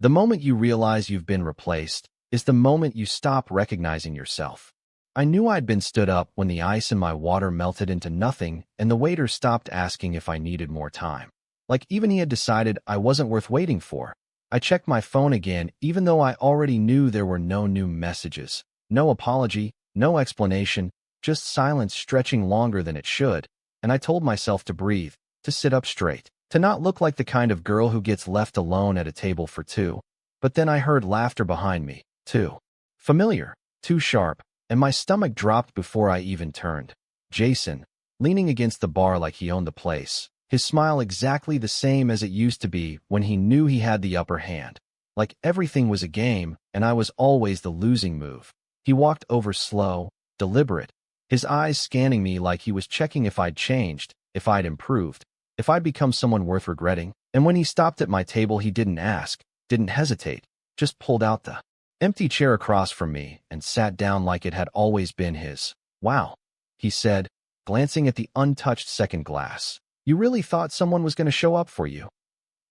The moment you realize you've been replaced is the moment you stop recognizing yourself. I knew I'd been stood up when the ice in my water melted into nothing and the waiter stopped asking if I needed more time. Like even he had decided I wasn't worth waiting for. I checked my phone again even though I already knew there were no new messages. No apology, no explanation, just silence stretching longer than it should, and I told myself to breathe, to sit up straight, to not look like the kind of girl who gets left alone at a table for two. But then I heard laughter behind me, too. Familiar, too sharp, and my stomach dropped before I even turned. Jason, leaning against the bar like he owned the place, his smile exactly the same as it used to be when he knew he had the upper hand. Like everything was a game, and I was always the losing move. He walked over slow, deliberate, his eyes scanning me like he was checking if I'd changed, if I'd improved, if I'd become someone worth regretting. And when he stopped at my table, he didn't ask, didn't hesitate, just pulled out the empty chair across from me and sat down like it had always been his. "Wow," he said, glancing at the untouched second glass. "You really thought someone was going to show up for you?"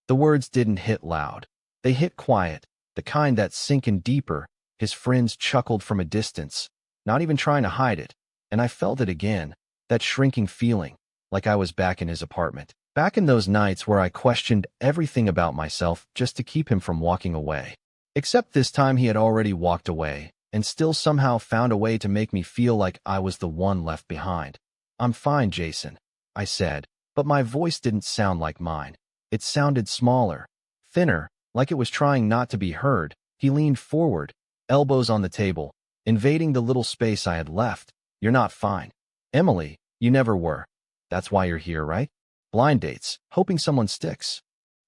The words didn't hit loud. They hit quiet, the kind that sink in deeper. His friends chuckled from a distance, not even trying to hide it, and I felt it again, that shrinking feeling, like I was back in his apartment, back in those nights where I questioned everything about myself just to keep him from walking away. Except this time he had already walked away, and still somehow found a way to make me feel like I was the one left behind. "I'm fine, Jason," I said, but my voice didn't sound like mine. It sounded smaller, thinner, like it was trying not to be heard. He leaned forward, elbows on the table, invading the little space I had left. "You're not fine, Emily. You never were. That's why you're here, right? Blind dates, hoping someone sticks."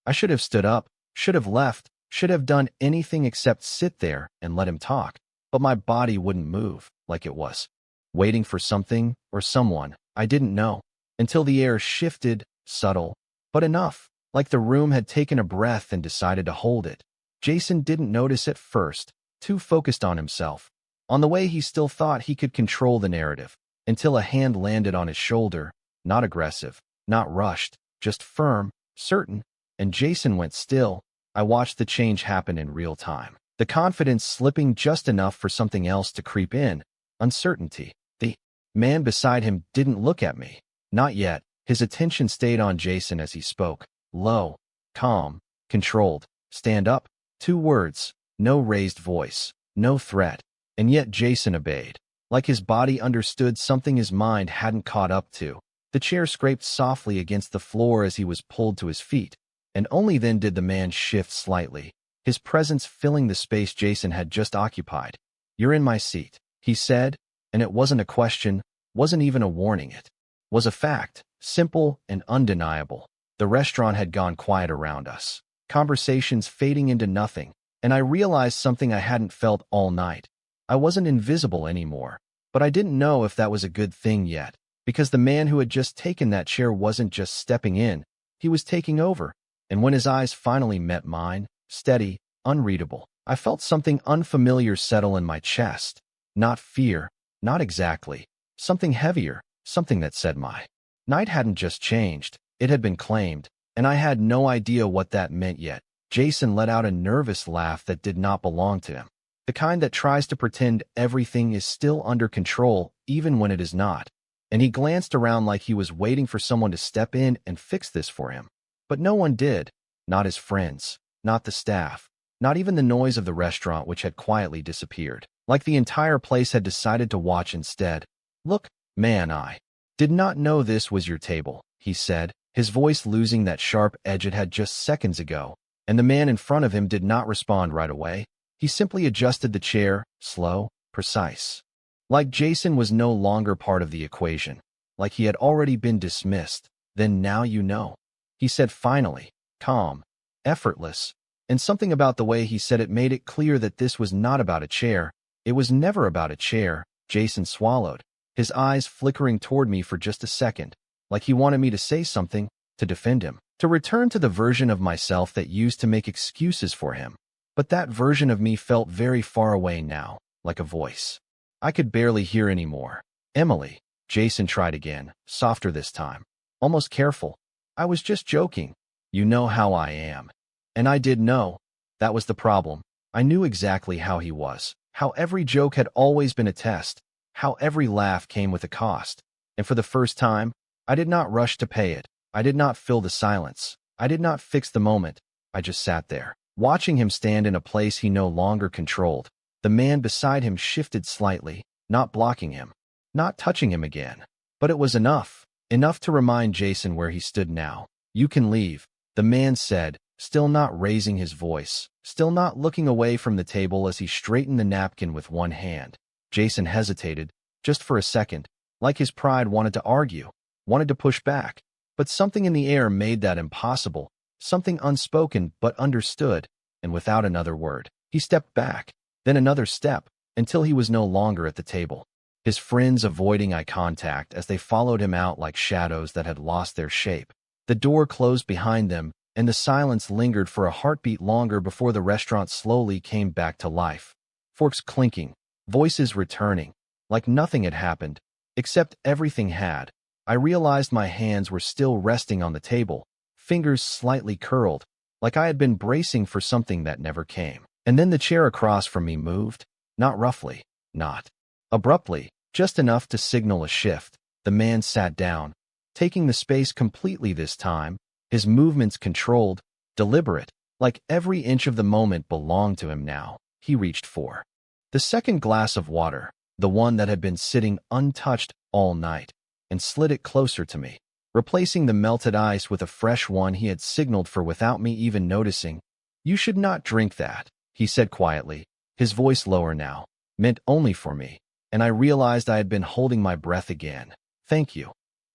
I should have stood up, should have left, should have done anything except sit there and let him talk. But my body wouldn't move, like it was waiting for something or someone I didn't know, until the air shifted, subtle, but enough, like the room had taken a breath and decided to hold it. Jason didn't notice at first, too focused on himself, on the way he still thought he could control the narrative, until a hand landed on his shoulder, not aggressive, not rushed, just firm, certain, and Jason went still. I watched the change happen in real time, the confidence slipping just enough for something else to creep in, uncertainty. The man beside him didn't look at me, not yet. His attention stayed on Jason as he spoke, low, calm, controlled. "Stand up." 2 words, no raised voice, no threat, and yet Jason obeyed, like his body understood something his mind hadn't caught up to. The chair scraped softly against the floor as he was pulled to his feet, and only then did the man shift slightly, his presence filling the space Jason had just occupied. "You're in my seat," he said, and it wasn't a question, wasn't even a warning. It was a fact, simple and undeniable. The restaurant had gone quiet around us, conversations fading into nothing, and I realized something I hadn't felt all night. I wasn't invisible anymore, but I didn't know if that was a good thing yet, because the man who had just taken that chair wasn't just stepping in, he was taking over. And when his eyes finally met mine, steady, unreadable, I felt something unfamiliar settle in my chest. Not fear, not exactly. Something heavier, something that said my night hadn't just changed, it had been claimed, and I had no idea what that meant yet. Jason let out a nervous laugh that did not belong to him, the kind that tries to pretend everything is still under control even when it is not. And he glanced around like he was waiting for someone to step in and fix this for him. But no one did, not his friends, not the staff, not even the noise of the restaurant which had quietly disappeared, like the entire place had decided to watch instead. "Look, man, I did not know this was your table," he said, his voice losing that sharp edge it had just seconds ago, and the man in front of him did not respond right away. He simply adjusted the chair, slow, precise. Like Jason was no longer part of the equation, like he had already been dismissed. "Then now you know," he said finally, calm, effortless, and something about the way he said it made it clear that this was not about a chair. It was never about a chair. Jason swallowed, his eyes flickering toward me for just a second, like he wanted me to say something, to defend him, to return to the version of myself that used to make excuses for him. But that version of me felt very far away now, like a voice I could barely hear anymore. "Emily," Jason tried again, softer this time, almost careful. "I was just joking. You know how I am." And I did know. That was the problem. I knew exactly how he was, how every joke had always been a test, how every laugh came with a cost. And for the first time, I did not rush to pay it. I did not fill the silence. I did not fix the moment. I just sat there, watching him stand in a place he no longer controlled. The man beside him shifted slightly, not blocking him, not touching him again. But it was enough. Enough to remind Jason where he stood now. "You can leave," the man said, still not raising his voice, still not looking away from the table as he straightened the napkin with one hand. Jason hesitated, just for a second, like his pride wanted to argue, wanted to push back. But something in the air made that impossible, something unspoken but understood, and without another word, he stepped back, then another step, until he was no longer at the table. His friends avoiding eye contact as they followed him out like shadows that had lost their shape. The door closed behind them, and the silence lingered for a heartbeat longer before the restaurant slowly came back to life. Forks clinking, voices returning, like nothing had happened, except everything had. I realized my hands were still resting on the table, fingers slightly curled, like I had been bracing for something that never came. And then the chair across from me moved, not roughly, not abruptly, just enough to signal a shift. The man sat down, taking the space completely this time, his movements controlled, deliberate, like every inch of the moment belonged to him now. He reached for the second glass of water, the one that had been sitting untouched all night, and slid it closer to me, replacing the melted ice with a fresh one he had signaled for without me even noticing. "You should not drink that," he said quietly, his voice lower now, meant only for me, and I realized I had been holding my breath again. "Thank you,"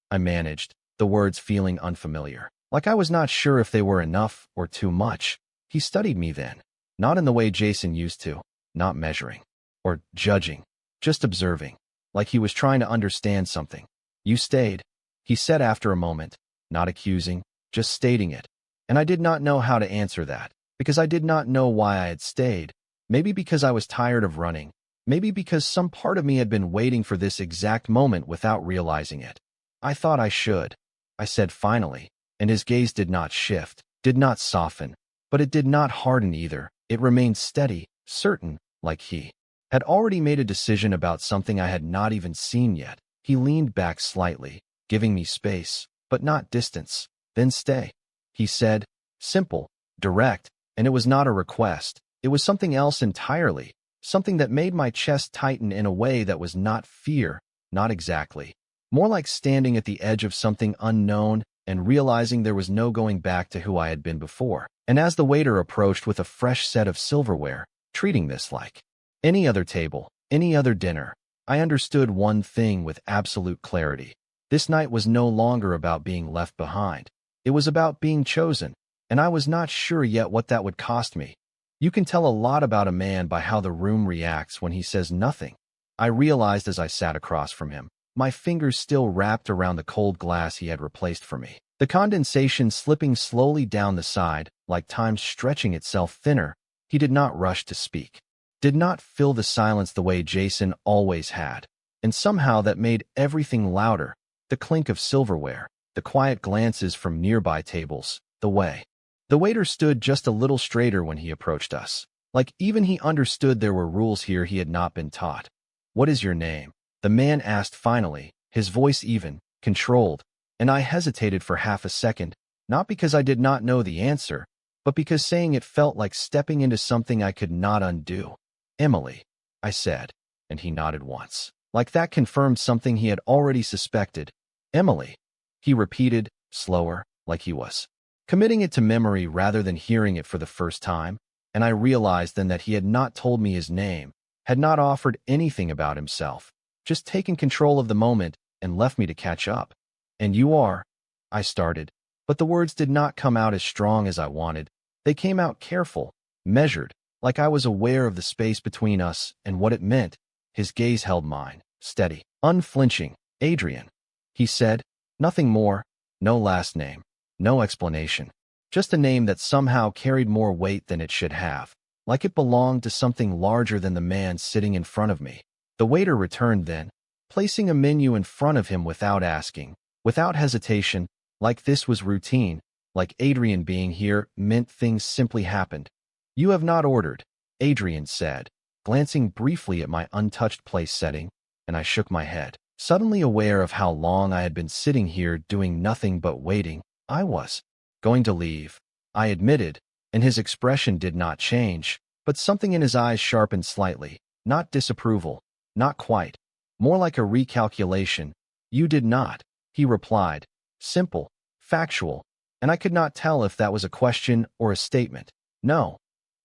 I managed, the words feeling unfamiliar, like I was not sure if they were enough or too much. He studied me then, not in the way Jason used to, not measuring or judging, just observing, like he was trying to understand something. "You stayed," he said after a moment, not accusing, just stating it. And I did not know how to answer that, because I did not know why I had stayed. Maybe because I was tired of running, maybe because some part of me had been waiting for this exact moment without realizing it. "I thought I should," I said finally, and his gaze did not shift, did not soften, but it did not harden either. It remained steady, certain, like he had already made a decision about something I had not even seen yet. He leaned back slightly, giving me space, but not distance. "Then stay," he said, simple, direct, and it was not a request. It was something else entirely, something that made my chest tighten in a way that was not fear, not exactly. More like standing at the edge of something unknown and realizing there was no going back to who I had been before. And as the waiter approached with a fresh set of silverware, treating this like any other table, any other dinner, I understood one thing with absolute clarity. This night was no longer about being left behind. It was about being chosen, and I was not sure yet what that would cost me. You can tell a lot about a man by how the room reacts when he says nothing. I realized as I sat across from him, my fingers still wrapped around the cold glass he had replaced for me. The condensation slipping slowly down the side, like time stretching itself thinner. He did not rush to speak, did not fill the silence the way Jason always had. And somehow that made everything louder. The clink of silverware, the quiet glances from nearby tables, the way the waiter stood just a little straighter when he approached us. Like even he understood there were rules here he had not been taught. "What is your name?" the man asked finally, his voice even, controlled, and I hesitated for half a second, not because I did not know the answer, but because saying it felt like stepping into something I could not undo. "Emily," I said, and he nodded once. Like that confirmed something he had already suspected. "Emily," he repeated, slower, like he was committing it to memory rather than hearing it for the first time, and I realized then that he had not told me his name, had not offered anything about himself, just taken control of the moment and left me to catch up. "And you are," I started, but the words did not come out as strong as I wanted. They came out careful, measured, like I was aware of the space between us and what it meant. His gaze held mine, steady, unflinching. "Adrian," he said, nothing more, no last name, no explanation, just a name that somehow carried more weight than it should have, like it belonged to something larger than the man sitting in front of me. The waiter returned then, placing a menu in front of him without asking, without hesitation, like this was routine, like Adrian being here meant things simply happened. "You have not ordered," Adrian said, glancing briefly at my untouched place setting, and I shook my head. Suddenly aware of how long I had been sitting here doing nothing but waiting, I was going to leave, I admitted, and his expression did not change, but something in his eyes sharpened slightly. Not disapproval, not quite, more like a recalculation. "You did not," he replied, simple, factual, and I could not tell if that was a question or a statement. "No,"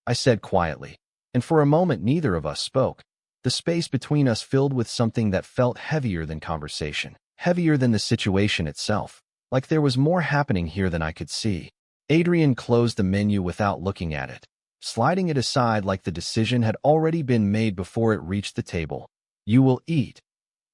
I said quietly, and for a moment neither of us spoke. The space between us filled with something that felt heavier than conversation, heavier than the situation itself, like there was more happening here than I could see. Adrian closed the menu without looking at it, sliding it aside like the decision had already been made before it reached the table. "You will eat,"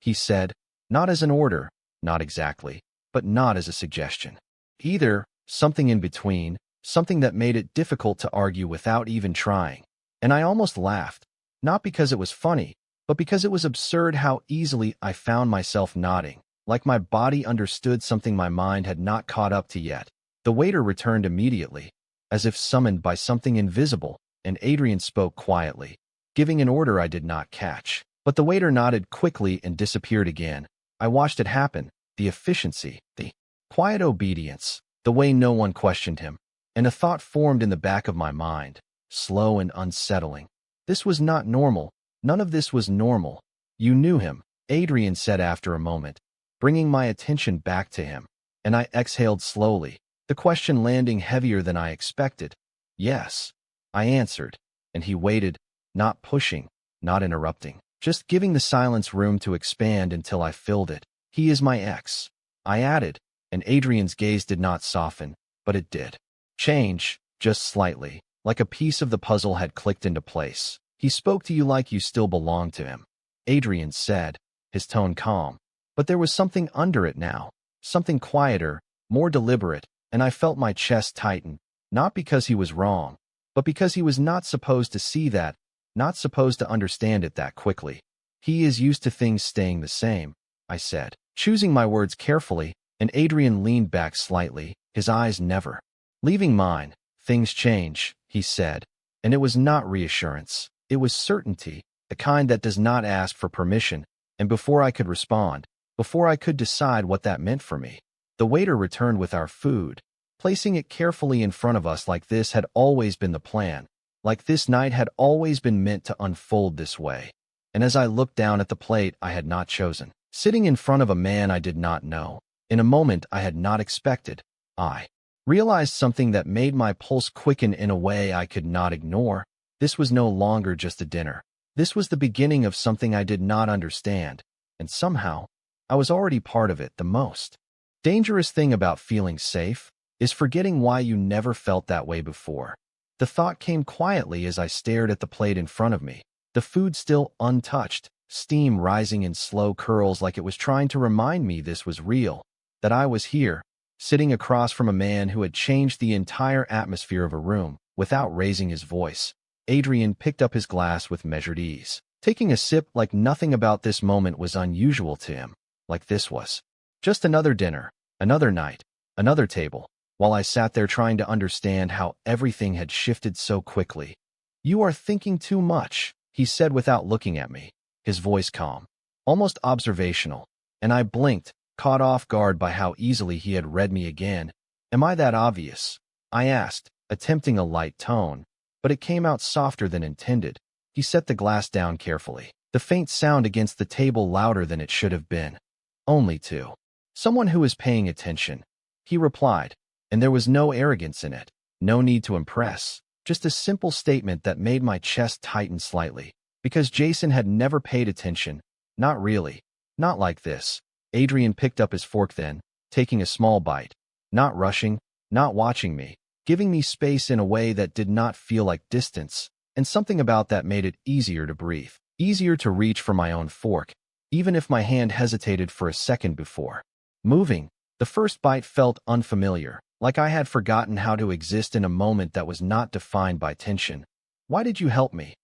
he said, not as an order, not exactly, but not as a suggestion. Either, something in between, something that made it difficult to argue without even trying. And I almost laughed. Not because it was funny, but because it was absurd how easily I found myself nodding, like my body understood something my mind had not caught up to yet. The waiter returned immediately, as if summoned by something invisible, and Adrian spoke quietly, giving an order I did not catch. But the waiter nodded quickly and disappeared again. I watched it happen, the efficiency, the quiet obedience, the way no one questioned him, and a thought formed in the back of my mind, slow and unsettling. This was not normal. None of this was normal. "You knew him," Adrian said after a moment, bringing my attention back to him, and I exhaled slowly, the question landing heavier than I expected. "Yes," I answered, and he waited, not pushing, not interrupting, just giving the silence room to expand until I filled it. "He is my ex," I added, and Adrian's gaze did not soften, but it did change, just slightly, like a piece of the puzzle had clicked into place. "He spoke to you like you still belonged to him," Adrian said, his tone calm. But there was something under it now, something quieter, more deliberate, and I felt my chest tighten, not because he was wrong, but because he was not supposed to see that, not supposed to understand it that quickly. "He is used to things staying the same," I said, choosing my words carefully, and Adrian leaned back slightly, his eyes never leaving mine. "Things change," he said, and it was not reassurance. It was certainty, the kind that does not ask for permission, and before I could respond, before I could decide what that meant for me, the waiter returned with our food, placing it carefully in front of us like this had always been the plan, like this night had always been meant to unfold this way. And as I looked down at the plate I had not chosen, sitting in front of a man I did not know, in a moment I had not expected, I realized something that made my pulse quicken in a way I could not ignore. This was no longer just a dinner. This was the beginning of something I did not understand, and somehow, I was already part of it. The most dangerous thing about feeling safe is forgetting why you never felt that way before. The thought came quietly as I stared at the plate in front of me, the food still untouched, steam rising in slow curls like it was trying to remind me this was real, that I was here, sitting across from a man who had changed the entire atmosphere of a room, without raising his voice. Adrian picked up his glass with measured ease, taking a sip like nothing about this moment was unusual to him, like this was just another dinner, another night, another table, while I sat there trying to understand how everything had shifted so quickly. "You are thinking too much," he said without looking at me, his voice calm, almost observational, and I blinked, caught off guard by how easily he had read me again. "Am I that obvious?" I asked, attempting a light tone, but it came out softer than intended. He set the glass down carefully, the faint sound against the table louder than it should have been. "Only to someone who is paying attention," he replied, and there was no arrogance in it, no need to impress, just a simple statement that made my chest tighten slightly, because Jason had never paid attention, not really, not like this. Adrian picked up his fork then, taking a small bite, not rushing, not watching me, giving me space in a way that did not feel like distance, and something about that made it easier to breathe, easier to reach for my own fork, even if my hand hesitated for a second before moving. The first bite felt unfamiliar, like I had forgotten how to exist in a moment that was not defined by tension. "Why did you help me?"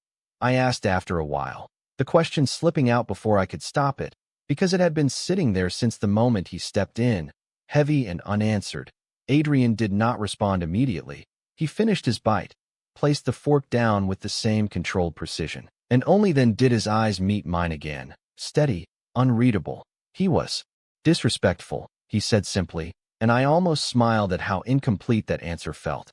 I asked after a while, the question slipping out before I could stop it, because it had been sitting there since the moment he stepped in, heavy and unanswered. Adrian did not respond immediately. He finished his bite, placed the fork down with the same controlled precision. And only then did his eyes meet mine again, steady, unreadable. He was disrespectful, he said simply, and I almost smiled at how incomplete that answer felt.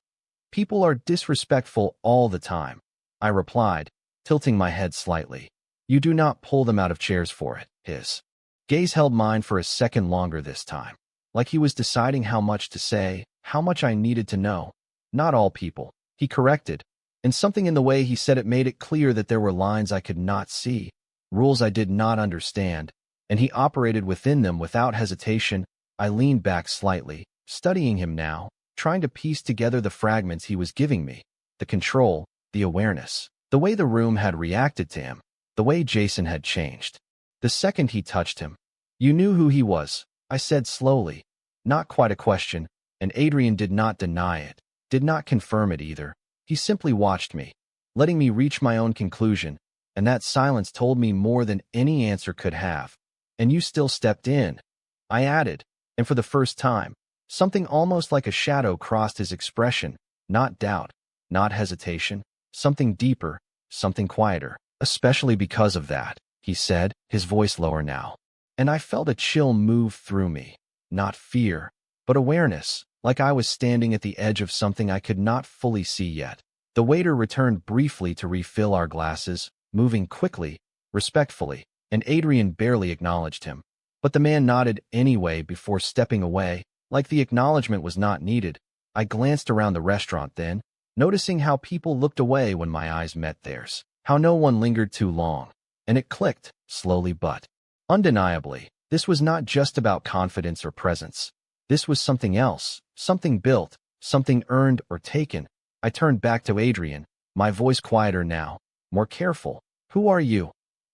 People are disrespectful all the time, I replied, tilting my head slightly. You do not pull them out of chairs for it. His gaze held mine for a second longer this time, like he was deciding how much to say, how much I needed to know. Not all people, he corrected, and something in the way he said it made it clear that there were lines I could not see, rules I did not understand, and he operated within them without hesitation. I leaned back slightly, studying him now, trying to piece together the fragments he was giving me, the control, the awareness, the way the room had reacted to him, the way Jason had changed. The second he touched him. You knew who he was, I said slowly. Not quite a question, and Adrian did not deny it, did not confirm it either. He simply watched me, letting me reach my own conclusion, and that silence told me more than any answer could have. And you still stepped in, I added, and for the first time, something almost like a shadow crossed his expression, not doubt, not hesitation, something deeper, something quieter. Especially because of that, he said, his voice lower now. And I felt a chill move through me, not fear, but awareness, like I was standing at the edge of something I could not fully see yet. The waiter returned briefly to refill our glasses, moving quickly, respectfully, and Adrian barely acknowledged him. But the man nodded anyway before stepping away, like the acknowledgement was not needed. I glanced around the restaurant then, noticing how people looked away when my eyes met theirs, how no one lingered too long, and it clicked, slowly but undeniably. This was not just about confidence or presence. This was something else, something built, something earned or taken. I turned back to Adrian, my voice quieter now, more careful. Who are you?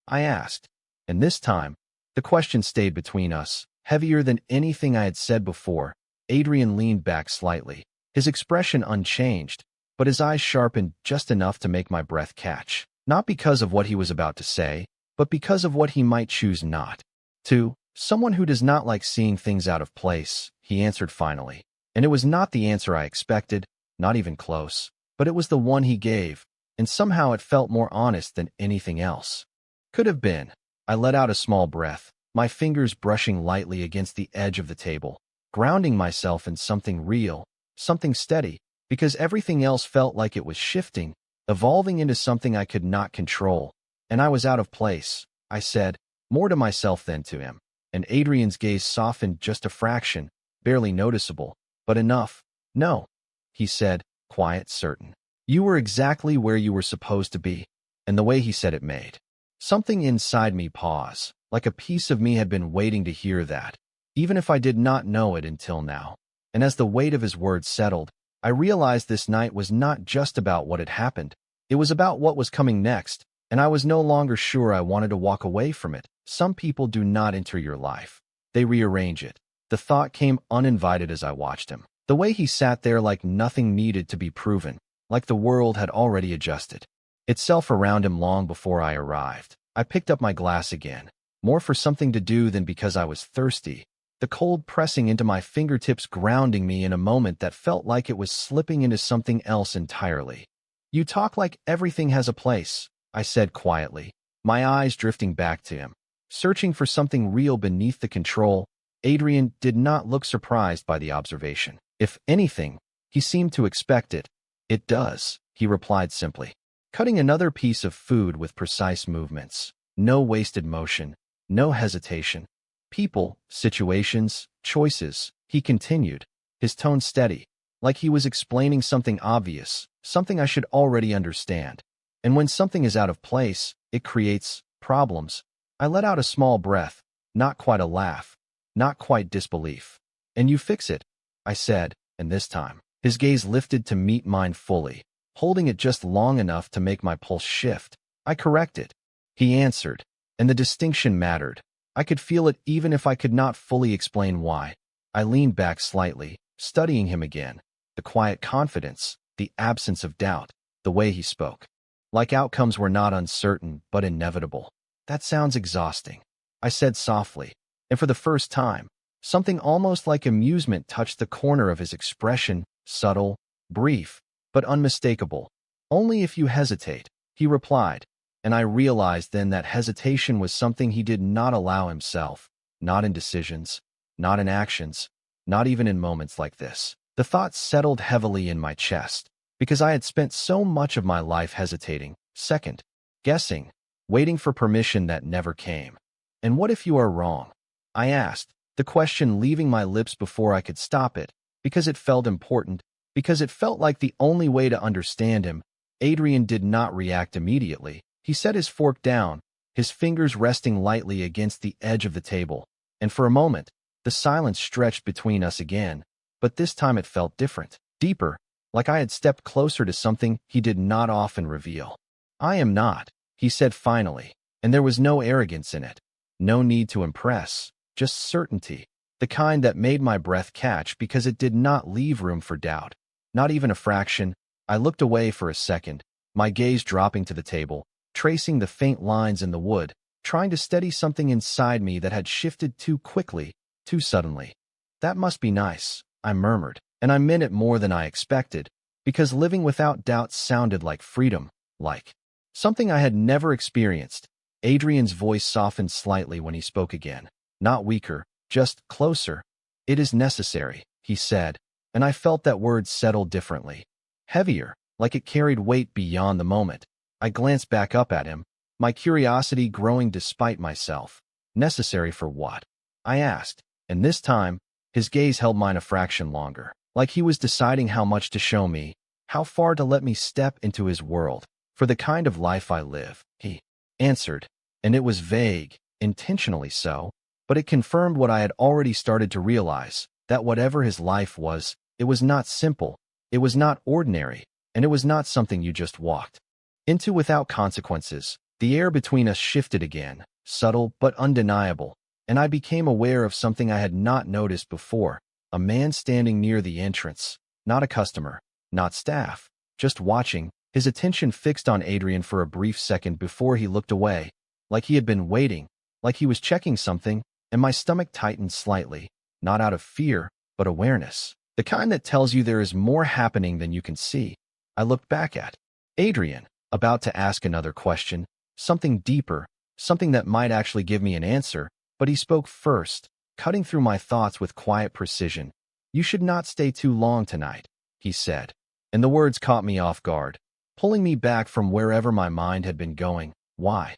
I asked, and this time, the question stayed between us, heavier than anything I had said before. Adrian leaned back slightly, his expression unchanged, but his eyes sharpened just enough to make my breath catch. Not because of what he was about to say, but because of what he might choose not to. Someone who does not like seeing things out of place, he answered finally. And it was not the answer I expected, not even close, but it was the one he gave, and somehow it felt more honest than anything else. Could have been. I let out a small breath, my fingers brushing lightly against the edge of the table, grounding myself in something real, something steady, because everything else felt like it was shifting, evolving into something I could not control. And I was out of place, I said, more to myself than to him. And Adrian's gaze softened just a fraction, barely noticeable, but enough. No, he said, quiet, certain. You were exactly where you were supposed to be. And the way he said it made something inside me pause, like a piece of me had been waiting to hear that, even if I did not know it until now. And as the weight of his words settled, I realized this night was not just about what had happened. It was about what was coming next, and I was no longer sure I wanted to walk away from it. Some people do not enter your life. They rearrange it. The thought came uninvited as I watched him. The way he sat there like nothing needed to be proven, like the world had already adjusted itself around him long before I arrived. I picked up my glass again, more for something to do than because I was thirsty, the cold pressing into my fingertips grounding me in a moment that felt like it was slipping into something else entirely. You talk like everything has a place, I said quietly, my eyes drifting back to him, searching for something real beneath the control. Adrian did not look surprised by the observation. If anything, he seemed to expect it. It does, he replied simply, cutting another piece of food with precise movements. No wasted motion, no hesitation. People, situations, choices, he continued, his tone steady, like he was explaining something obvious, something I should already understand. And when something is out of place, it creates problems. I let out a small breath, not quite a laugh, not quite disbelief. And you fix it, I said, and this time, his gaze lifted to meet mine fully, holding it just long enough to make my pulse shift. I corrected. He answered, and the distinction mattered. I could feel it even if I could not fully explain why. I leaned back slightly, studying him again, the quiet confidence, the absence of doubt, the way he spoke. Like outcomes were not uncertain, but inevitable. That sounds exhausting, I said softly, and for the first time, something almost like amusement touched the corner of his expression, subtle, brief, but unmistakable. Only if you hesitate, he replied, and I realized then that hesitation was something he did not allow himself, not in decisions, not in actions, not even in moments like this. The thought settled heavily in my chest, because I had spent so much of my life hesitating, second, guessing, waiting for permission that never came. And what if you are wrong? I asked, the question leaving my lips before I could stop it, because it felt important, because it felt like the only way to understand him. Adrian did not react immediately. He set his fork down, his fingers resting lightly against the edge of the table, and for a moment, the silence stretched between us again, but this time it felt different, deeper, like I had stepped closer to something he did not often reveal. I am not, he said finally, and there was no arrogance in it, no need to impress, just certainty, the kind that made my breath catch because it did not leave room for doubt. Not even a fraction. I looked away for a second, my gaze dropping to the table, tracing the faint lines in the wood, trying to steady something inside me that had shifted too quickly, too suddenly. That must be nice, I murmured, and I meant it more than I expected, because living without doubt sounded like freedom, like something I had never experienced. Adrian's voice softened slightly when he spoke again, not weaker, just closer. It is necessary, he said, and I felt that word settle differently, heavier, like it carried weight beyond the moment. I glanced back up at him, my curiosity growing despite myself. Necessary for what? I asked, and this time, his gaze held mine a fraction longer, like he was deciding how much to show me, how far to let me step into his world. For the kind of life I live, he answered, and it was vague, intentionally so, but it confirmed what I had already started to realize, that whatever his life was, it was not simple, it was not ordinary, and it was not something you just walked into without consequences. The air between us shifted again, subtle but undeniable, and I became aware of something I had not noticed before, a man standing near the entrance, not a customer, not staff, just watching, his attention fixed on Adrian for a brief second before he looked away, like he had been waiting, like he was checking something, and my stomach tightened slightly, not out of fear, but awareness, the kind that tells you there is more happening than you can see. I looked back at Adrian, about to ask another question, something deeper, something that might actually give me an answer, but he spoke first, cutting through my thoughts with quiet precision. You should not stay too long tonight, he said, and the words caught me off guard, pulling me back from wherever my mind had been going. Why?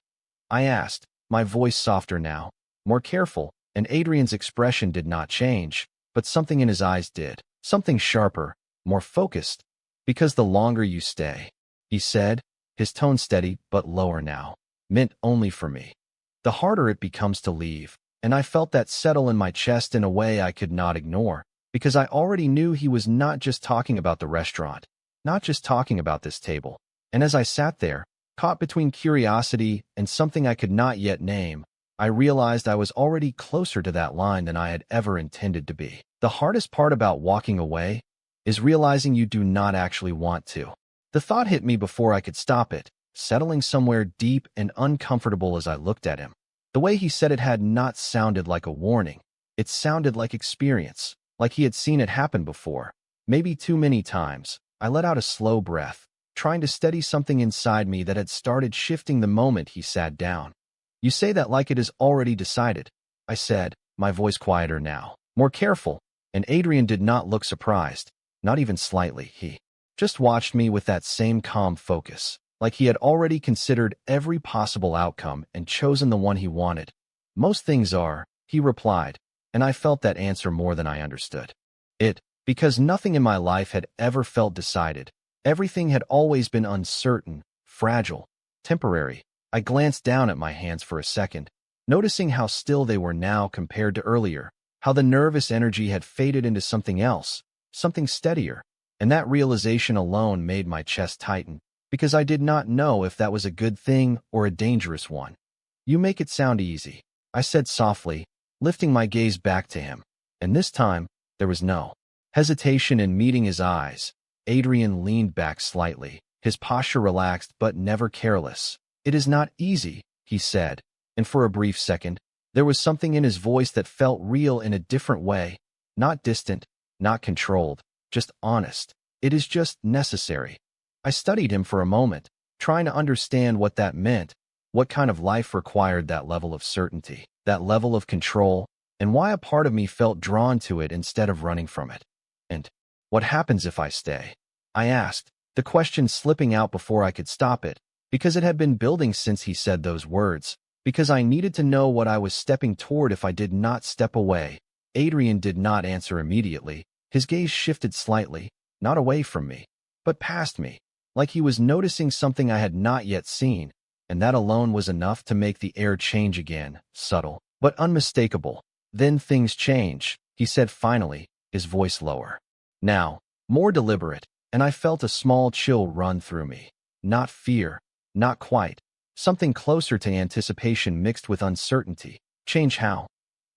I asked, my voice softer now, more careful, and Adrian's expression did not change, but something in his eyes did, something sharper, more focused. Because the longer you stay, he said, his tone steady but lower now, meant only for me, the harder it becomes to leave, and I felt that settle in my chest in a way I could not ignore, because I already knew he was not just talking about the restaurant, not just talking about this table. And as I sat there, caught between curiosity and something I could not yet name, I realized I was already closer to that line than I had ever intended to be. The hardest part about walking away is realizing you do not actually want to. The thought hit me before I could stop it, settling somewhere deep and uncomfortable as I looked at him. The way he said it had not sounded like a warning. It sounded like experience, like he had seen it happen before, maybe too many times. I let out a slow breath, trying to steady something inside me that had started shifting the moment he sat down. You say that like it is already decided, I said, my voice quieter now, more careful, and Adrian did not look surprised, not even slightly. He just watched me with that same calm focus, like he had already considered every possible outcome and chosen the one he wanted. Most things are, he replied, and I felt that answer more than I understood it, because nothing in my life had ever felt decided. Everything had always been uncertain, fragile, temporary. I glanced down at my hands for a second, noticing how still they were now compared to earlier, how the nervous energy had faded into something else, something steadier, and that realization alone made my chest tighten, because I did not know if that was a good thing or a dangerous one. You make it sound easy, I said softly, lifting my gaze back to him, and this time, there was no hesitation in meeting his eyes. Adrian leaned back slightly, his posture relaxed but never careless. It is not easy, he said, and for a brief second, there was something in his voice that felt real in a different way, not distant, not controlled, just honest. It is just necessary. I studied him for a moment, trying to understand what that meant, what kind of life required that level of certainty, that level of control, and why a part of me felt drawn to it instead of running from it. And what happens if I stay? I asked, the question slipping out before I could stop it, because it had been building since he said those words, because I needed to know what I was stepping toward if I did not step away. Adrian did not answer immediately. His gaze shifted slightly, not away from me, but past me, like he was noticing something I had not yet seen, and that alone was enough to make the air change again, subtle, but unmistakable. Then things change, he said finally, his voice lower. Now, more deliberate, and I felt a small chill run through me. Not fear, not quite. Something closer to anticipation mixed with uncertainty. Change how?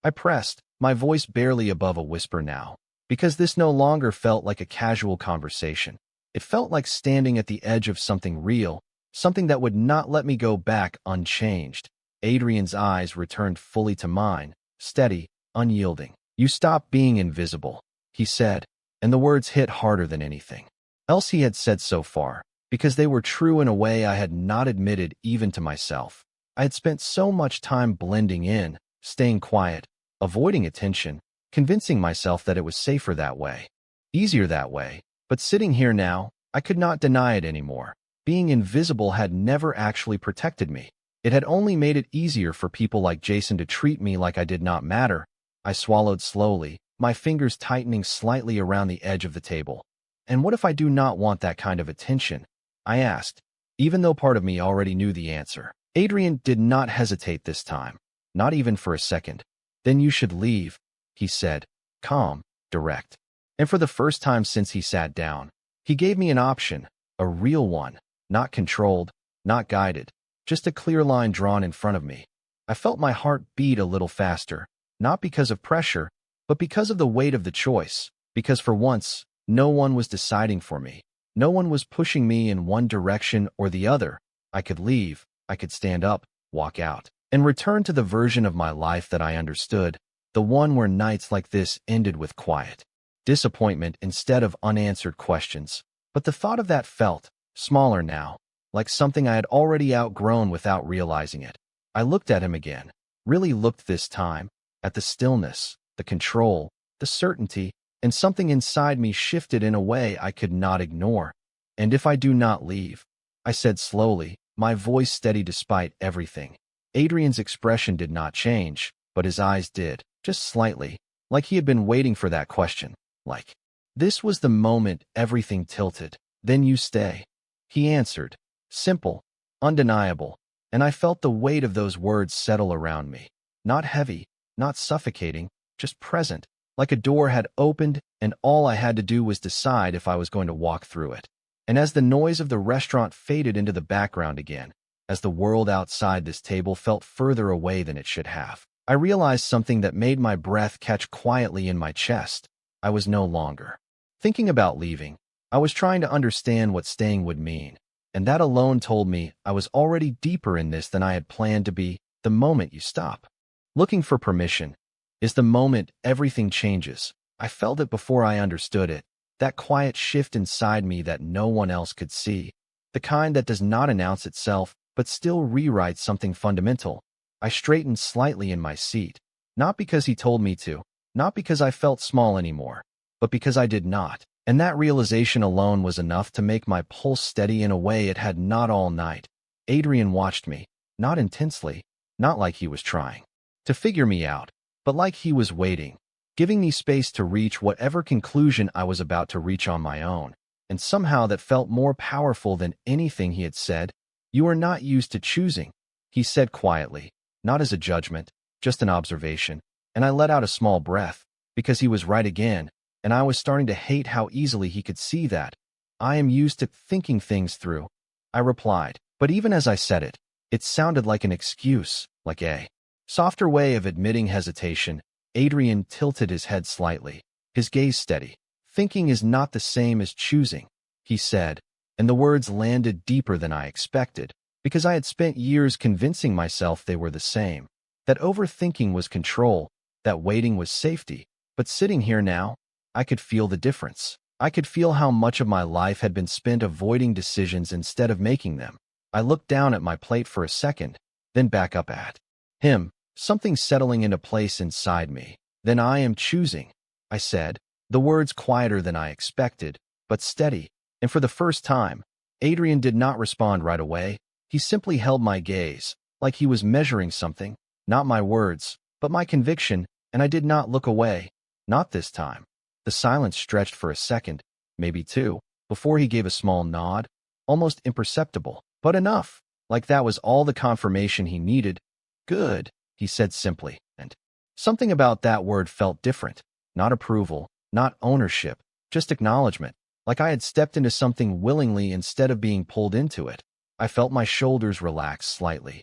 I pressed, my voice barely above a whisper now, because this no longer felt like a casual conversation. It felt like standing at the edge of something real, something that would not let me go back unchanged. Adrian's eyes returned fully to mine, steady, unyielding. You stopped being invisible, he said, and the words hit harder than anything else he had said so far, because they were true in a way I had not admitted even to myself. I had spent so much time blending in, staying quiet, avoiding attention, convincing myself that it was safer that way, easier that way, but sitting here now, I could not deny it anymore. Being invisible had never actually protected me. It had only made it easier for people like Jason to treat me like I did not matter. I swallowed slowly, my fingers tightening slightly around the edge of the table. And what if I do not want that kind of attention? I asked, even though part of me already knew the answer. Adrian did not hesitate this time, not even for a second. Then you should leave, he said, calm, direct. And for the first time since he sat down, he gave me an option, a real one, not controlled, not guided, just a clear line drawn in front of me. I felt my heart beat a little faster, not because of pressure, but because of the weight of the choice, because for once, no one was deciding for me. No one was pushing me in one direction or the other. I could leave, I could stand up, walk out, and return to the version of my life that I understood, the one where nights like this ended with quiet disappointment instead of unanswered questions. But the thought of that felt smaller now, like something I had already outgrown without realizing it. I looked at him again, really looked this time, at the stillness, the control, the certainty, and something inside me shifted in a way I could not ignore. And if I do not leave, I said slowly, my voice steady despite everything. Adrian's expression did not change, but his eyes did, just slightly, like he had been waiting for that question. Like, this was the moment everything tilted. Then you stay. He answered, simple, undeniable, and I felt the weight of those words settle around me. Not heavy, not suffocating, just present, like a door had opened and all I had to do was decide if I was going to walk through it. And as the noise of the restaurant faded into the background again, as the world outside this table felt further away than it should have, I realized something that made my breath catch quietly in my chest. I was no longer thinking about leaving. I was trying to understand what staying would mean, and that alone told me I was already deeper in this than I had planned to be. The moment you stop looking for permission is the moment everything changes. I felt it before I understood it, that quiet shift inside me that no one else could see, the kind that does not announce itself but still rewrites something fundamental. I straightened slightly in my seat, not because he told me to, not because I felt small anymore, but because I did not. And that realization alone was enough to make my pulse steady in a way it had not all night. Adrian watched me, not intensely, not like he was trying to figure me out, but like he was waiting, giving me space to reach whatever conclusion I was about to reach on my own. And somehow that felt more powerful than anything he had said. You are not used to choosing, he said quietly, not as a judgment, just an observation. And I let out a small breath, because he was right again, and I was starting to hate how easily he could see that. I am used to thinking things through, I replied, but even as I said it, it sounded like an excuse, like a softer way of admitting hesitation. Adrian tilted his head slightly, his gaze steady. Thinking is not the same as choosing, he said, and the words landed deeper than I expected, because I had spent years convincing myself they were the same, that overthinking was control, that waiting was safety. But sitting here now, I could feel the difference. I could feel how much of my life had been spent avoiding decisions instead of making them. I looked down at my plate for a second, then back up at him, something settling into place inside me. Then I am choosing, I said, the words quieter than I expected, but steady, and for the first time, Adrian did not respond right away. He simply held my gaze, like he was measuring something, not my words, but my conviction, and I did not look away. Not this time. The silence stretched for a second, maybe two, before he gave a small nod, almost imperceptible, but enough, like that was all the confirmation he needed. Good, he said simply, and something about that word felt different. Not approval, not ownership, just acknowledgement, like I had stepped into something willingly instead of being pulled into it. I felt my shoulders relax slightly.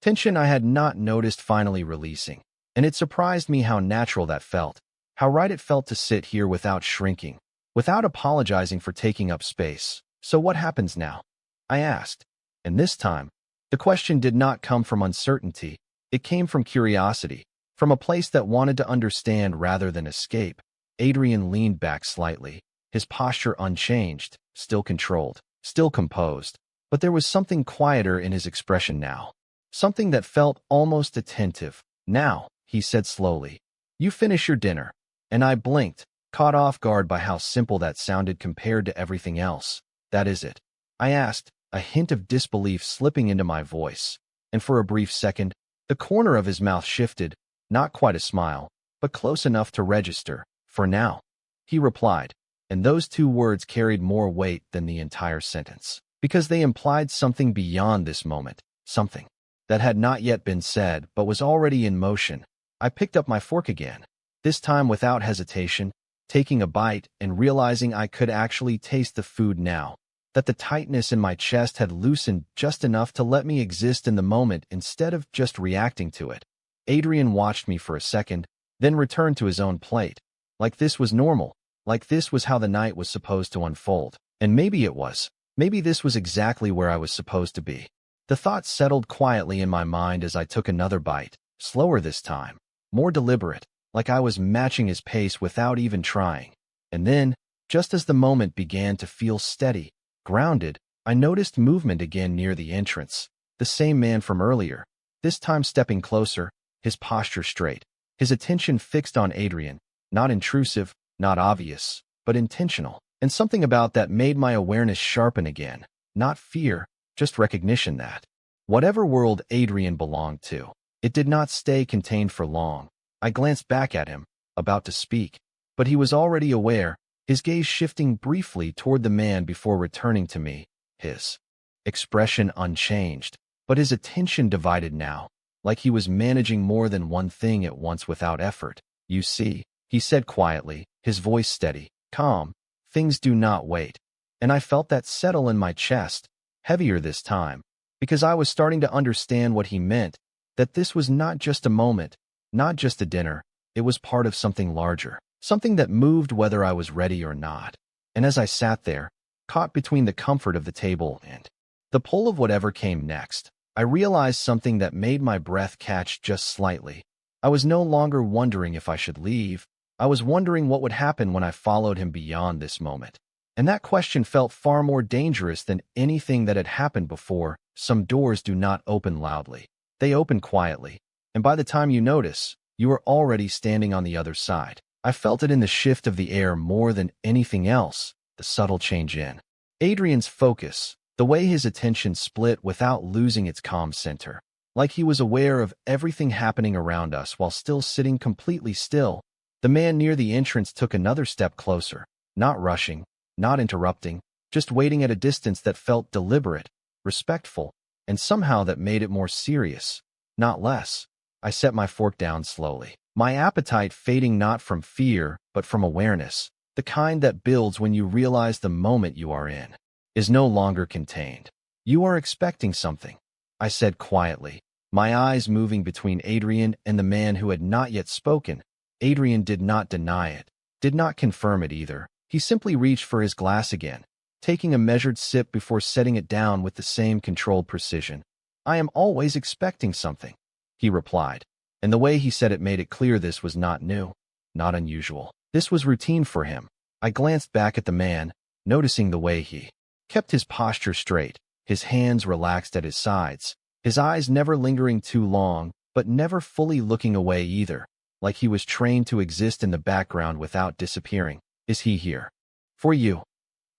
Tension I had not noticed finally releasing, and it surprised me how natural that felt, how right it felt to sit here without shrinking, without apologizing for taking up space. So what happens now? I asked, and this time, the question did not come from uncertainty, it came from curiosity, from a place that wanted to understand rather than escape. Adrian leaned back slightly, his posture unchanged, still controlled, still composed, but there was something quieter in his expression now. Something that felt almost attentive. Now, he said slowly, you finish your dinner. And I blinked, caught off guard by how simple that sounded compared to everything else. That is it? I asked, a hint of disbelief slipping into my voice. And for a brief second, the corner of his mouth shifted, not quite a smile, but close enough to register. For now, he replied, and those two words carried more weight than the entire sentence, because they implied something beyond this moment, something that had not yet been said but was already in motion. I picked up my fork again, this time without hesitation, taking a bite and realizing I could actually taste the food now, that the tightness in my chest had loosened just enough to let me exist in the moment instead of just reacting to it. Adrian watched me for a second, then returned to his own plate, like this was normal, like this was how the night was supposed to unfold. And maybe it was. Maybe this was exactly where I was supposed to be. The thought settled quietly in my mind as I took another bite, slower this time, more deliberate, like I was matching his pace without even trying. And then, just as the moment began to feel steady, grounded, I noticed movement again near the entrance. The same man from earlier, this time stepping closer, his posture straight, his attention fixed on Adrian, not intrusive, not obvious, but intentional. And something about that made my awareness sharpen again, not fear, just recognition that, whatever world Adrian belonged to, it did not stay contained for long. I glanced back at him, about to speak, but he was already aware, his gaze shifting briefly toward the man before returning to me, his expression unchanged, but his attention divided now, like he was managing more than one thing at once without effort. You see, he said quietly, his voice steady, calm, things do not wait. And I felt that settle in my chest, heavier this time, because I was starting to understand what he meant, that this was not just a moment, not just a dinner, it was part of something larger, something that moved whether I was ready or not. And as I sat there, caught between the comfort of the table and the pull of whatever came next, I realized something that made my breath catch just slightly. I was no longer wondering if I should leave, I was wondering what would happen when I followed him beyond this moment. And that question felt far more dangerous than anything that had happened before. Some doors do not open loudly. They open quietly. And by the time you notice, you are already standing on the other side. I felt it in the shift of the air more than anything else, the subtle change in Adrian's focus, the way his attention split without losing its calm center, like he was aware of everything happening around us while still sitting completely still. The man near the entrance took another step closer, not rushing, not interrupting, just waiting at a distance that felt deliberate, respectful, and somehow that made it more serious, not less. I set my fork down slowly, my appetite fading not from fear but from awareness, the kind that builds when you realize the moment you are in is no longer contained. You are expecting something, I said quietly, my eyes moving between Adrian and the man who had not yet spoken. Adrian did not deny it, did not confirm it either. He simply reached for his glass again, taking a measured sip before setting it down with the same controlled precision. I am always expecting something, he replied, and the way he said it made it clear this was not new, not unusual. This was routine for him, I glanced back at the man, noticing the way he kept his posture straight, his hands relaxed at his sides, his eyes never lingering too long, but never fully looking away either, like he was trained to exist in the background without disappearing. Is he here? For you?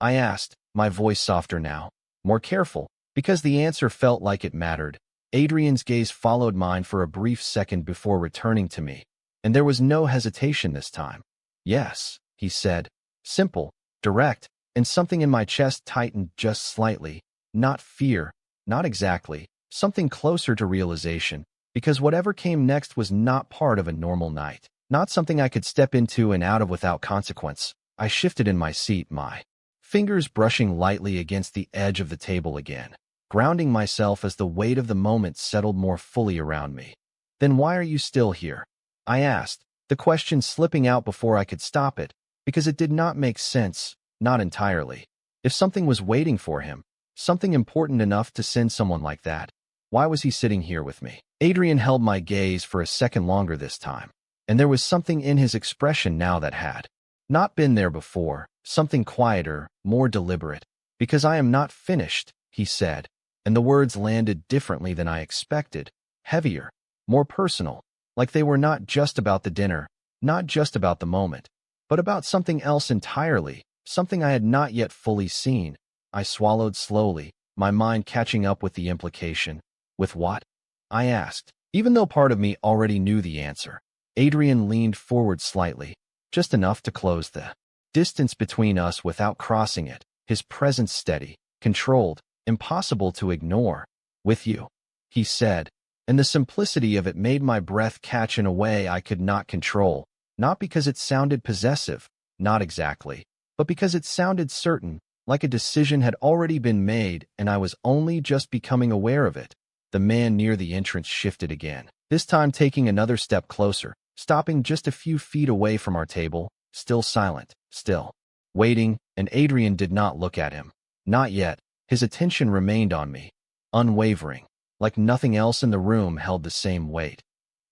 I asked, my voice softer now, more careful, because the answer felt like it mattered. Adrian's gaze followed mine for a brief second before returning to me, and there was no hesitation this time. Yes, he said, simple, direct, and something in my chest tightened just slightly. Not fear, not exactly, something closer to realization, because whatever came next was not part of a normal night, not something I could step into and out of without consequence. I shifted in my seat, my fingers brushing lightly against the edge of the table again, grounding myself as the weight of the moment settled more fully around me. Then why are you still here? I asked, the question slipping out before I could stop it, because it did not make sense, not entirely. If something was waiting for him, something important enough to send someone like that, why was he sitting here with me? Adrian held my gaze for a second longer this time, and there was something in his expression now that had not been there before, something quieter, more deliberate. Because I am not finished, he said, and the words landed differently than I expected, heavier, more personal, like they were not just about the dinner, not just about the moment, but about something else entirely, something I had not yet fully seen. I swallowed slowly, my mind catching up with the implication. With what? I asked, even though part of me already knew the answer. Adrian leaned forward slightly, just enough to close the distance between us without crossing it, his presence steady, controlled, impossible to ignore. With you, he said, and the simplicity of it made my breath catch in a way I could not control, not because it sounded possessive, not exactly, but because it sounded certain, like a decision had already been made and I was only just becoming aware of it. The man near the entrance shifted again, this time taking another step closer, stopping just a few feet away from our table, still silent, still waiting, and Adrian did not look at him. Not yet. His attention remained on me, unwavering, like nothing else in the room held the same weight.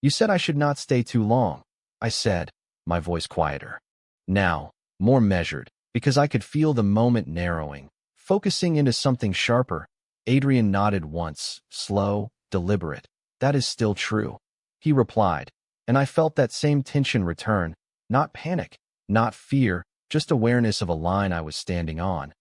You said I should not stay too long, I said, my voice quieter. Now, more measured, because I could feel the moment narrowing, focusing into something sharper. Adrian nodded once, slow, deliberate. That is still true, he replied, and I felt that same tension return, not panic, not fear, just awareness of a line I was standing on.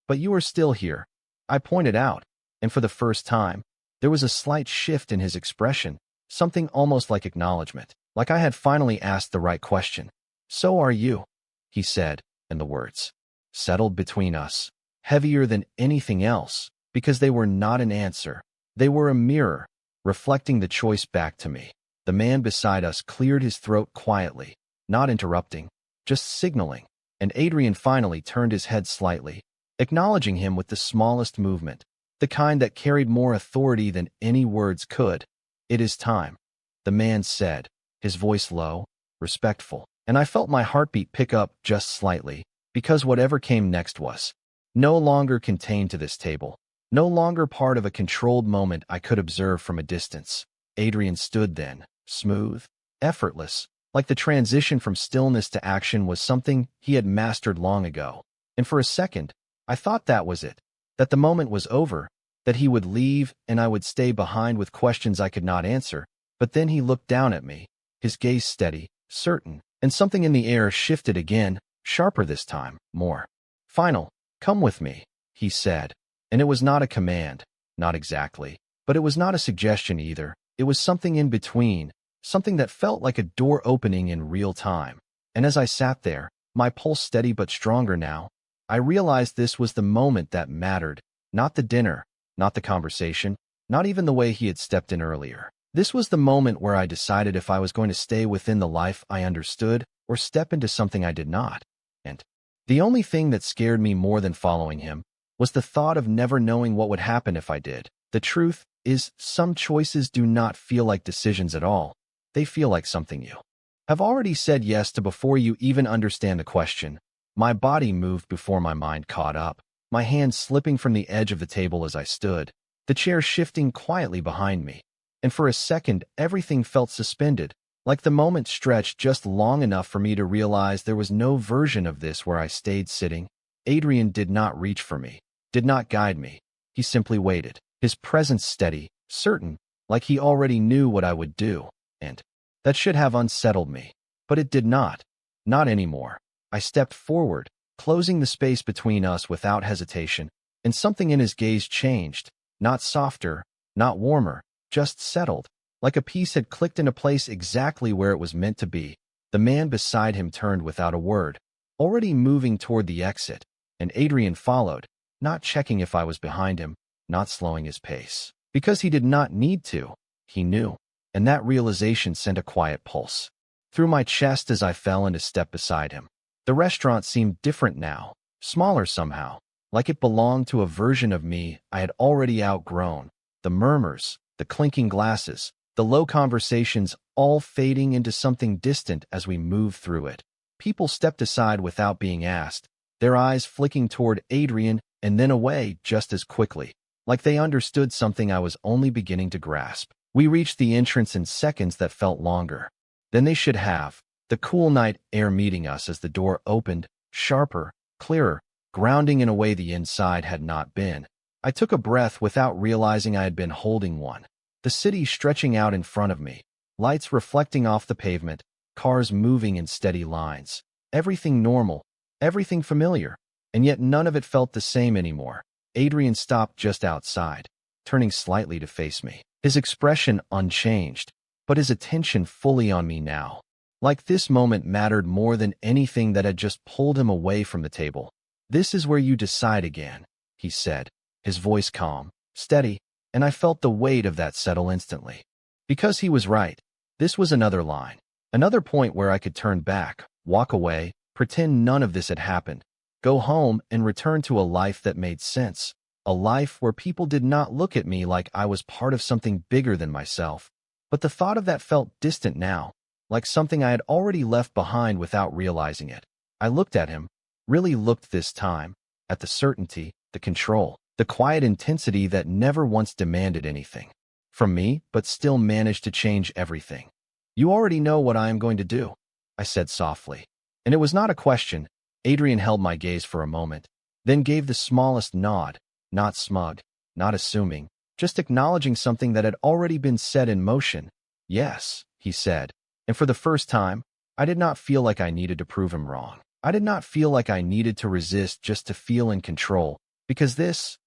But you are still here, I pointed out, and for the first time, there was a slight shift in his expression, something almost like acknowledgement, like I had finally asked the right question. So are you, he said, and the words settled between us, heavier than anything else, because they were not an answer. They were a mirror, reflecting the choice back to me. The man beside us cleared his throat quietly, not interrupting, just signaling, and Adrian finally turned his head slightly, acknowledging him with the smallest movement, the kind that carried more authority than any words could. It is time, the man said, his voice low, respectful, and I felt my heartbeat pick up just slightly, because whatever came next was no longer contained to this table, no longer part of a controlled moment I could observe from a distance. Adrian stood then, smooth, effortless, like the transition from stillness to action was something he had mastered long ago. And for a second, I thought that was it, that the moment was over, that he would leave and I would stay behind with questions I could not answer. But then he looked down at me, his gaze steady, certain, and something in the air shifted again, sharper this time, more final. Come with me, he said. And it was not a command, not exactly, but it was not a suggestion either. It was something in between, something that felt like a door opening in real time. And as I sat there, my pulse steady but stronger now, I realized this was the moment that mattered, not the dinner, not the conversation, not even the way he had stepped in earlier. This was the moment where I decided if I was going to stay within the life I understood or step into something I did not. And the only thing that scared me more than following him was the thought of never knowing what would happen if I did. The truth is, some choices do not feel like decisions at all. They feel like something you have already said yes to before you even understand the question. My body moved before my mind caught up, my hands slipping from the edge of the table as I stood, the chair shifting quietly behind me. And for a second, everything felt suspended, Like the moment stretched just long enough for me to realize there was no version of this where I stayed sitting. Adrian did not reach for me, did not guide me. He simply waited, his presence steady, certain, like he already knew what I would do. And that should have unsettled me. But it did not. Not anymore. I stepped forward, closing the space between us without hesitation, and something in his gaze changed. Not softer, not warmer, just settled, like a piece had clicked into place exactly where it was meant to be. The man beside him turned without a word, already moving toward the exit, and Adrian followed, not checking if I was behind him, not slowing his pace. Because he did not need to, he knew, and that realization sent a quiet pulse through my chest as I fell into step beside him. The restaurant seemed different now, smaller somehow, like it belonged to a version of me I had already outgrown. The murmurs, the clinking glasses, the low conversations all fading into something distant as we moved through it. People stepped aside without being asked, their eyes flicking toward Adrian and then away just as quickly, like they understood something I was only beginning to grasp. We reached the entrance in seconds that felt longer than they should have, the cool night air meeting us as the door opened, sharper, clearer, grounding in a way the inside had not been. I took a breath without realizing I had been holding one. The city stretching out in front of me, lights reflecting off the pavement, cars moving in steady lines. Everything normal, everything familiar, and yet none of it felt the same anymore. Adrian stopped just outside, turning slightly to face me, his expression unchanged, but his attention fully on me now. Like this moment mattered more than anything that had just pulled him away from the table. "This is where you decide again," he said, his voice calm, steady, and I felt the weight of that settle instantly. Because he was right. This was another line, another point where I could turn back, walk away, pretend none of this had happened, go home and return to a life that made sense, a life where people did not look at me like I was part of something bigger than myself. But the thought of that felt distant now, like something I had already left behind without realizing it. I looked at him, really looked this time, at the certainty, the control, the quiet intensity that never once demanded anything from me, but still managed to change everything. "You already know what I am going to do," I said softly. And it was not a question. Adrian held my gaze for a moment, then gave the smallest nod, not smug, not assuming, just acknowledging something that had already been set in motion. "Yes," he said, and for the first time, I did not feel like I needed to prove him wrong. I did not feel like I needed to resist just to feel in control, because this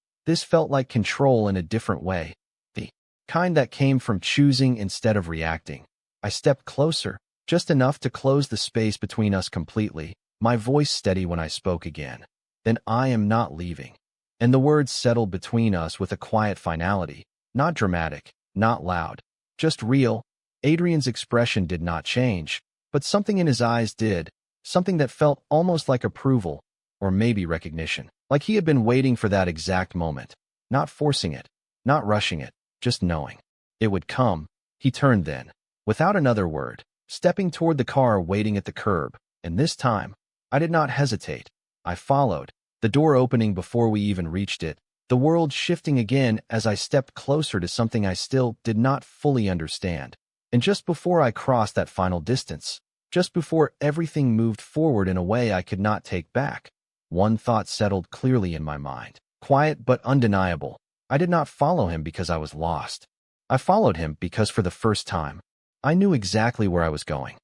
felt like control in a different way, the kind that came from choosing instead of reacting. I stepped closer, just enough to close the space between us completely, my voice steady when I spoke again. "Then I am not leaving." And the words settled between us with a quiet finality, not dramatic, not loud, just real. Adrian's expression did not change, but something in his eyes did, something that felt almost like approval, or maybe recognition, like he had been waiting for that exact moment, not forcing it, not rushing it, just knowing it would come. He turned then, without another word, stepping toward the car waiting at the curb, and this time, I did not hesitate. I followed, the door opening before we even reached it, the world shifting again as I stepped closer to something I still did not fully understand. And just before I crossed that final distance, just before everything moved forward in a way I could not take back, one thought settled clearly in my mind, quiet but undeniable. I did not follow him because I was lost. I followed him because for the first time, I knew exactly where I was going.